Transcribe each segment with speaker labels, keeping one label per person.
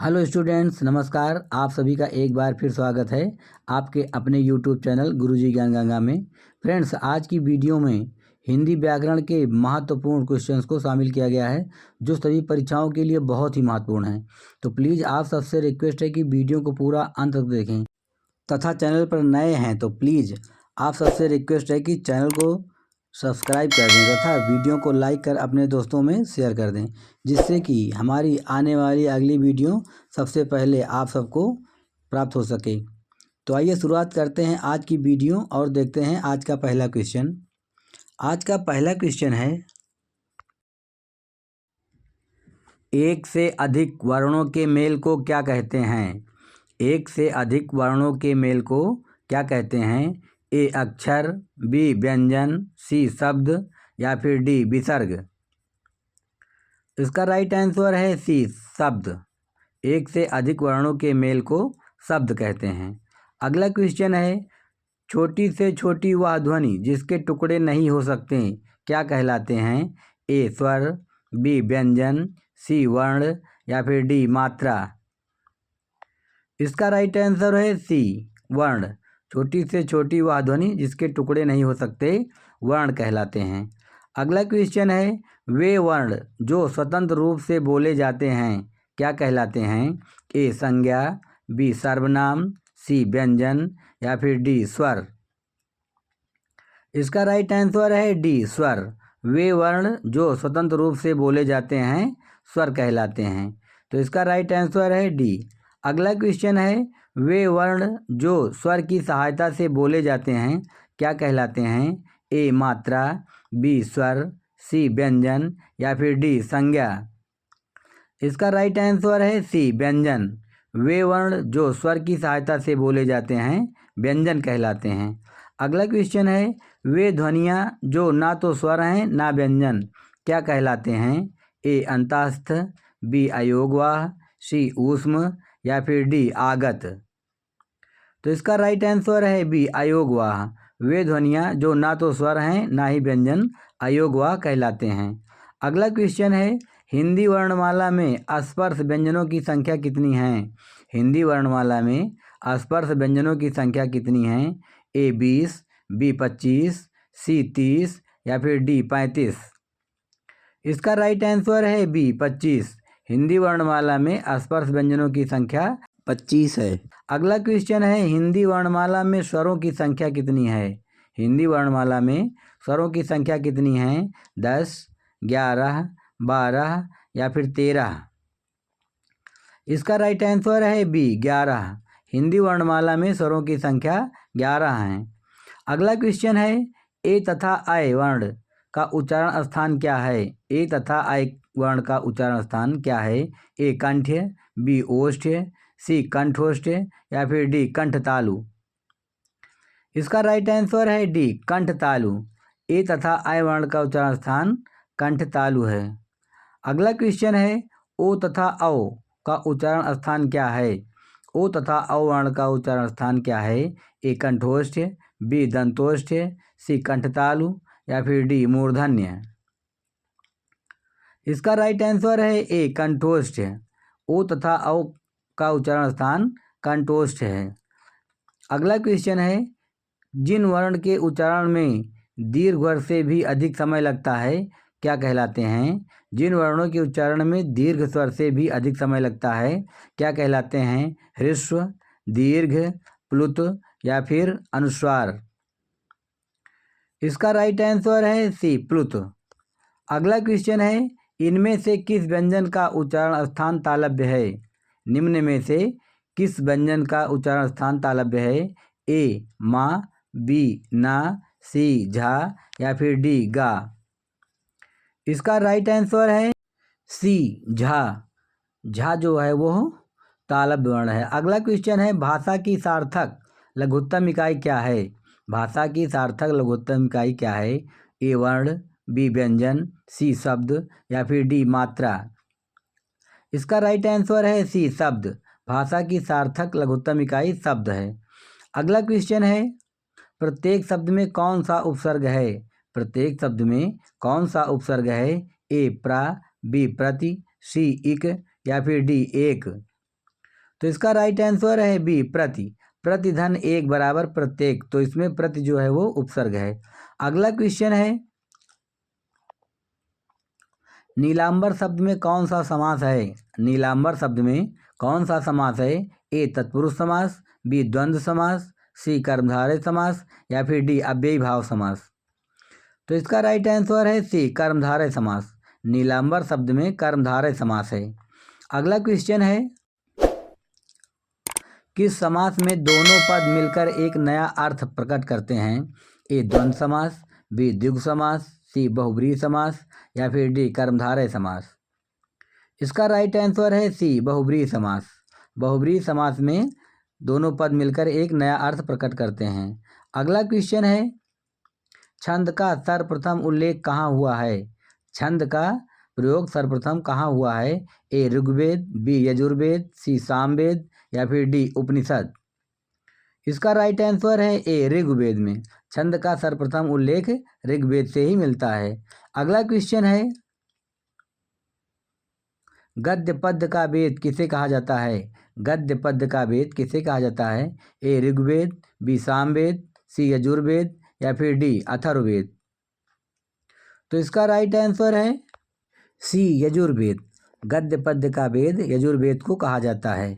Speaker 1: Hello students, नमस्कार। आप सभी का एक बार फिर स्वागत है आपके अपने यूट्यूब चैनल गुरुजी ज्ञान गंगा में। फ्रेंड्स, आज की वीडियो में हिंदी व्याकरण के महत्वपूर्ण क्वेश्चंस को शामिल किया गया है जो सभी परीक्षाओं के लिए बहुत ही महत्वपूर्ण है। तो प्लीज़ आप सबसे रिक्वेस्ट है कि वीडियो को पूरा अंत तक देखें तथा चैनल पर नए हैं तो प्लीज़ आप सबसे रिक्वेस्ट है कि चैनल को सब्सक्राइब कर दें तथा वीडियो को लाइक कर अपने दोस्तों में शेयर कर दें, जिससे कि हमारी आने वाली अगली वीडियो सबसे पहले आप सबको प्राप्त हो सके। तो आइए शुरुआत करते हैं आज की वीडियो और देखते हैं आज का पहला क्वेश्चन। आज का पहला क्वेश्चन है, एक से अधिक वर्णों के मेल को क्या कहते हैं? एक से अधिक वर्णों के मेल को क्या कहते हैं? ए अक्षर, बी व्यंजन, सी शब्द या फिर डी विसर्ग। इसका राइट आंसर है सी शब्द। एक से अधिक वर्णों के मेल को शब्द कहते हैं। अगला क्वेश्चन है, छोटी से छोटी वह ध्वनि जिसके टुकड़े नहीं हो सकते क्या कहलाते हैं? ए स्वर, बी व्यंजन, सी वर्ण या फिर डी मात्रा। इसका राइट आंसर है सी वर्ण। छोटी से छोटी वह ध्वनि जिसके टुकड़े नहीं हो सकते वर्ण कहलाते हैं। अगला क्वेश्चन है, वे वर्ण जो स्वतंत्र रूप से बोले जाते हैं क्या कहलाते हैं? ए संज्ञा, बी सर्वनाम, सी व्यंजन या फिर डी स्वर। इसका राइट आंसर है डी स्वर। वे वर्ण जो स्वतंत्र रूप से बोले जाते हैं स्वर कहलाते हैं। तो इसका राइट आंसर है डी। अगला क्वेश्चन है, वे वर्ण जो स्वर की सहायता से बोले जाते हैं क्या कहलाते हैं? ए मात्रा, बी स्वर, सी व्यंजन या फिर डी संज्ञा। इसका राइट आंसर है सी व्यंजन। वे वर्ण जो स्वर की सहायता से बोले जाते हैं व्यंजन कहलाते हैं। अगला क्वेश्चन है, वे ध्वनियाँ जो ना तो स्वर हैं ना व्यंजन क्या कहलाते हैं? ए अंतस्थ, बी अयोगवाह, सी ऊष्म या फिर डी आगत। तो इसका राइट आंसर है बी अयोगवाह। वे ध्वनियाँ जो ना तो स्वर हैं ना ही व्यंजन अयोगवाह कहलाते हैं। अगला क्वेश्चन है, हिंदी वर्णमाला में स्पर्श व्यंजनों की संख्या कितनी है? हिंदी वर्णमाला में स्पर्श व्यंजनों की संख्या कितनी है? ए 20, बी 25, सी 30 या फिर डी 35। इसका राइट आंसर है बी 25। हिंदी वर्णमाला में स्पर्श व्यंजनों की संख्या 25 है। अगला क्वेश्चन है, हिंदी वर्णमाला में स्वरों की संख्या कितनी है? हिंदी वर्णमाला में स्वरों की संख्या कितनी है? 10, 11, 12 या फिर 13। इसका राइट आंसर है बी 11। हिंदी वर्णमाला में स्वरों की संख्या 11 है। अगला क्वेश्चन है, ए तथा आय वर्ण का उच्चारण स्थान क्या है? ए तथा आय वर्ण का उच्चारण स्थान क्या है? ए कंठ्य, बी ओष्ठ्य, सी कंठोष्ठ या फिर डी कंठतालु। इसका राइट आंसर है डी कंठतालु। ए तथा आय वर्ण का उच्चारण स्थान कंठतालु है। अगला क्वेश्चन है, ओ तथा औ का उच्चारण स्थान क्या है? ओ तथा औ वर्ण का उच्चारण स्थान क्या है? ए कंठोष्ठ, बी दंतोष्ठ, सी कंठतालु या फिर डी मूर्धन्य। इसका राइट आंसर है ए कंठोष्ठ। ओ तथा औ का उच्चारण स्थान कंठोष्ठ है। अगला क्वेश्चन है, जिन वर्ण के उच्चारण में दीर्घ स्वर से भी अधिक समय लगता है क्या कहलाते हैं? जिन वर्णों के उच्चारण में दीर्घ स्वर से भी अधिक समय लगता है क्या कहलाते हैं? ह्रस्व, दीर्घ, प्लुत या फिर अनुस्वार। इसका राइट आंसर है सी प्लुत। अगला क्वेश्चन है, इनमें से किस व्यंजन का उच्चारण स्थान तालव्य है? निम्न में से किस व्यंजन का उच्चारण स्थान तालव्य है? ए मा, बी ना, सी झा या फिर डी गा। इसका राइट आंसर है सी झा। झा जो है वो तालव्य वर्ण है। अगला क्वेश्चन है, भाषा की सार्थक लघुत्तम इकाई क्या है? भाषा की सार्थक लघुत्तम इकाई क्या है? ए वर्ण, बी व्यंजन, सी शब्द या फिर डी मात्रा। इसका राइट आंसर है सी शब्द। भाषा की सार्थक लघुत्तम इकाई शब्द है। अगला क्वेश्चन है, प्रत्येक शब्द में कौन सा उपसर्ग है? प्रत्येक शब्द में कौन सा उपसर्ग है? ए प्रा, बी प्रति, सी इक या फिर डी एक। तो इसका राइट आंसर है बी प्रति। प्रति धन एक बराबर प्रत्येक, तो इसमें प्रति जो है वो उपसर्ग है। अगला क्वेश्चन है, नीलांबर शब्द में कौन सा समास है? नीलांबर शब्द में कौन सा समास है? ए तत्पुरुष समास, बी द्वंद्व समास, सी कर्मधारय समास, या फिर डी अव्ययी भाव समास। तो इसका राइट आंसर है सी कर्मधारय समास। नीलांबर शब्द में कर्मधारय समास है। अगला क्वेश्चन है, किस समास में दोनों पद मिलकर एक नया अर्थ प्रकट करते हैं? ए द्वंद्व समास, बी द्विगु समास, सी बहुब्रीहि समास, या फिर डी कर्मधारय समास। इसका राइट आंसर है सी बहुब्रीहि समास। बहुब्रीहि समास में दोनों पद मिलकर एक नया अर्थ प्रकट करते हैं। अगला क्वेश्चन है, छंद का सर्वप्रथम उल्लेख कहाँ हुआ है? छंद का प्रयोग सर्वप्रथम कहाँ हुआ है? ए ऋग्वेद, बी यजुर्वेद, सी सामवेद, या फिर डी उपनिषद। इसका राइट आंसर है ए ऋग्वेद में। छंद का सर्वप्रथम उल्लेख ऋग्वेद से ही मिलता है। अगला क्वेश्चन है, गद्य पद्य का वेद किसे कहा जाता है? गद्य पद्य का वेद किसे कहा जाता है? ए ऋग्वेद, बी सामवेद, सी यजुर्वेद, या फिर डी अथर्ववेद। तो इसका राइट आंसर है सी यजुर्वेद। गद्य पद्य का वेद यजुर्वेद को कहा जाता है।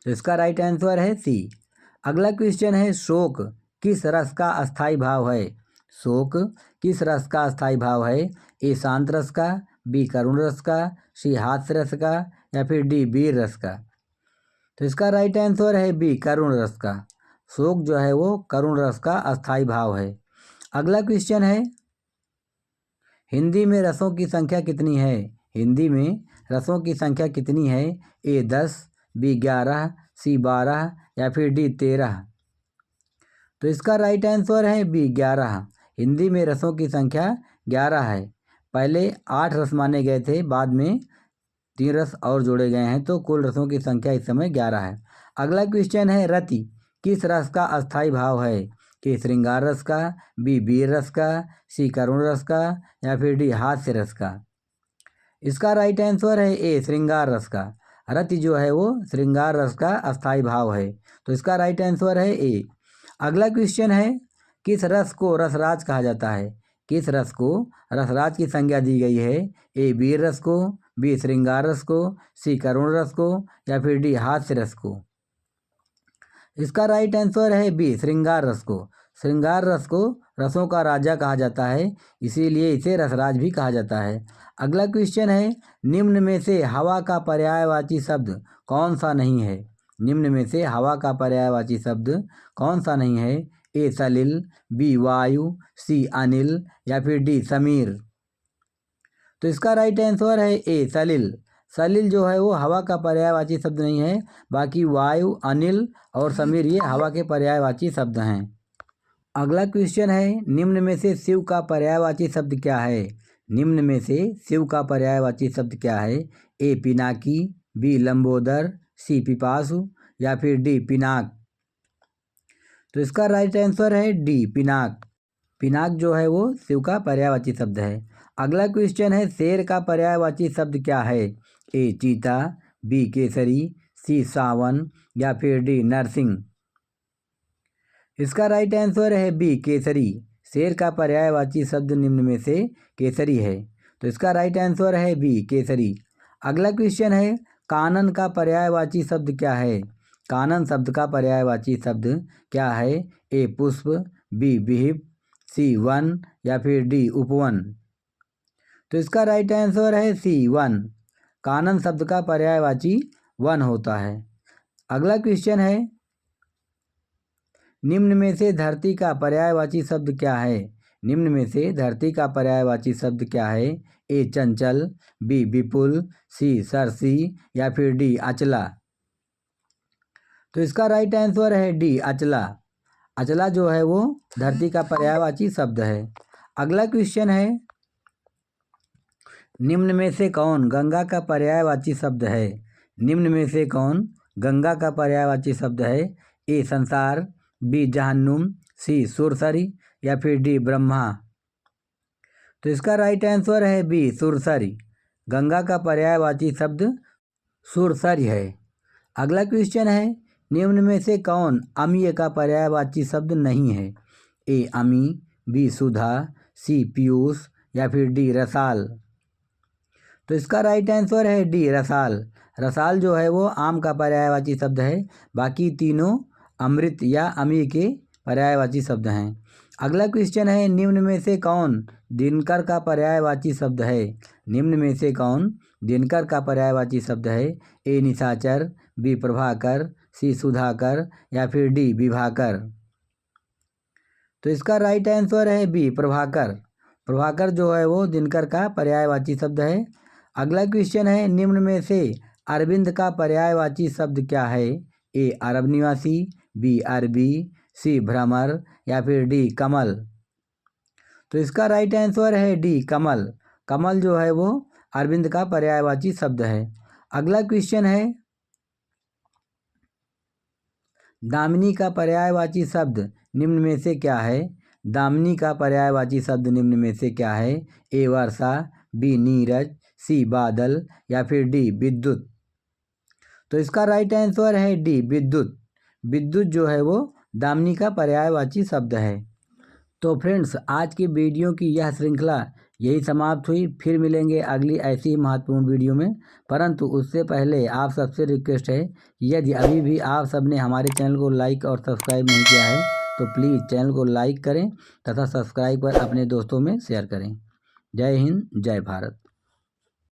Speaker 1: तो इसका राइट आंसर है सी। अगला क्वेश्चन है, शोक किस रस का अस्थाई भाव है? शोक किस रस का अस्थाई भाव है? ए शांत रस का, बी करुण रस का, सी हास्य रस का, या फिर डी वीर रस का। तो इसका राइट आंसर है बी करुण रस का। शोक जो है वो करुण रस का अस्थाई भाव है। अगला क्वेश्चन है, हिंदी में रसों की संख्या कितनी है? हिंदी में रसों की संख्या कितनी है? ए 10, बी 11, सी 12, या फिर डी 13। तो इसका राइट आंसर है बी 11। हिंदी में रसों की संख्या 11 है। पहले 8 रस माने गए थे, बाद में 3 रस और जोड़े गए हैं, तो कुल रसों की संख्या इस समय 11 है। अगला क्वेश्चन है, रति किस रस का अस्थाई भाव है? कि श्रृंगार रस का, बी वीर रस का, सी करुण रस का, या फिर डी हास्य रस का। इसका राइट आंसर है ए श्रृंगार रस का। रति जो है वो श्रृंगार रस का अस्थाई भाव है। तो इसका राइट आंसर है ए। अगला क्वेश्चन है, किस रस को रसराज कहा जाता है? किस रस को रसराज की संज्ञा दी गई है? ए वीर रस को, बी श्रृंगार रस को, सी करुण रस को, या फिर डी हास्य रस को। इसका राइट आंसर है बी श्रृंगार रस को। श्रृंगार रस को रसों का राजा कहा जाता है, इसीलिए इसे रसराज भी कहा जाता है। अगला क्वेश्चन है, निम्न में से हवा का पर्यायवाची शब्द कौन सा नहीं है? निम्न में से हवा का पर्यायवाची शब्द कौन सा नहीं है? ए सलिल, बी वायु, सी अनिल, या फिर डी समीर। तो इसका राइट आंसर है ए सलिल। सलिल जो है वो हवा का पर्यायवाची शब्द नहीं है, बाकी वायु, अनिल और समीर ये हवा के पर्यायवाची शब्द हैं। अगला क्वेश्चन है, निम्न में से शिव का पर्यायवाची शब्द क्या है? निम्न में से शिव का पर्यायवाची शब्द क्या है? ए पिनाकी, बी लंबोदर, सी पिपासु, या फिर डी पिनाक। तो इसका राइट आंसर है डी पिनाक। पिनाक जो है वो शिव का पर्यायवाची शब्द है। अगला क्वेश्चन है, शेर का पर्यायवाची शब्द क्या है? ए चीता, बी केसरी, सी सावन, या फिर डी नरसिंह। इसका राइट आंसर है बी केसरी। शेर का पर्यायवाची शब्द निम्न में से केसरी है। तो इसका राइट आंसर है बी केसरी। अगला क्वेश्चन है, कानन का पर्यायवाची शब्द क्या है? कानन शब्द का पर्यायवाची शब्द क्या है? ए पुष्प, बी विहिप, सी वन, या फिर डी उपवन। तो इसका राइट आंसर है सी वन। कानन शब्द का पर्यायवाची वन होता है। अगला क्वेश्चन है, निम्न में से धरती का पर्यायवाची शब्द क्या है? निम्न में से धरती का पर्यायवाची शब्द क्या है? ए चंचल, बी विपुल, सी सरसी, या फिर डी अचला। तो इसका राइट आंसर है डी अचला। अचला जो है वो धरती का पर्यायवाची शब्द है। अगला क्वेश्चन है, निम्न में से कौन गंगा का पर्यायवाची शब्द है? निम्न में से कौन गंगा का पर्यायवाची शब्द है? ए संसार, बी जहन्नुम, सी सुरसरी, या फिर डी ब्रह्मा। तो इसका राइट आंसर है बी सुरसरी। गंगा का पर्यायवाची शब्द सुरसरी है। अगला क्वेश्चन है, निम्न में से कौन अमीय का पर्यायवाची शब्द नहीं है? ए अमी, बी सुधा, सी पीयूष या फिर डी रसाल। तो इसका राइट आंसर है डी रसाल। रसाल जो है वो आम का पर्यायवाची शब्द है, बाकी तीनों अमृत या अमी के पर्यायवाची शब्द हैं। अगला क्वेश्चन है, निम्न में से कौन दिनकर का पर्यायवाची शब्द है? निम्न में से कौन दिनकर का पर्यायवाची शब्द है? ए निशाचर, बी प्रभाकर, सी सुधाकर या फिर डी विभाकर। तो इसका राइट आंसर है बी प्रभाकर। प्रभाकर जो है वो दिनकर का पर्यायवाची शब्द है। अगला क्वेश्चन है, निम्न में से अरविंद का पर्यायवाची शब्द क्या है? ए अरब निवासी, बी अरबी, सी भ्रमर या फिर डी कमल। तो इसका राइट आंसर है डी कमल। कमल जो है वो अरविंद का पर्यायवाची शब्द है। अगला क्वेश्चन है, दामिनी का पर्यायवाची शब्द निम्न में से क्या है? दामिनी का पर्यायवाची शब्द निम्न में से क्या है? ए वर्षा, बी नीरज, सी बादल या फिर डी विद्युत। तो इसका राइट आंसर है डी विद्युत। विद्युत जो है वो दामिनी का पर्यायवाची शब्द है। तो फ्रेंड्स, आज की वीडियो की यह श्रृंखला यही समाप्त हुई। फिर मिलेंगे अगली ऐसी ही महत्वपूर्ण वीडियो में, परंतु उससे पहले आप सबसे रिक्वेस्ट है, यदि अभी भी आप सबने हमारे चैनल को लाइक और सब्सक्राइब नहीं किया है तो प्लीज़ चैनल को लाइक करें तथा सब्सक्राइब कर अपने दोस्तों में शेयर करें। जय हिंद, जय भारत।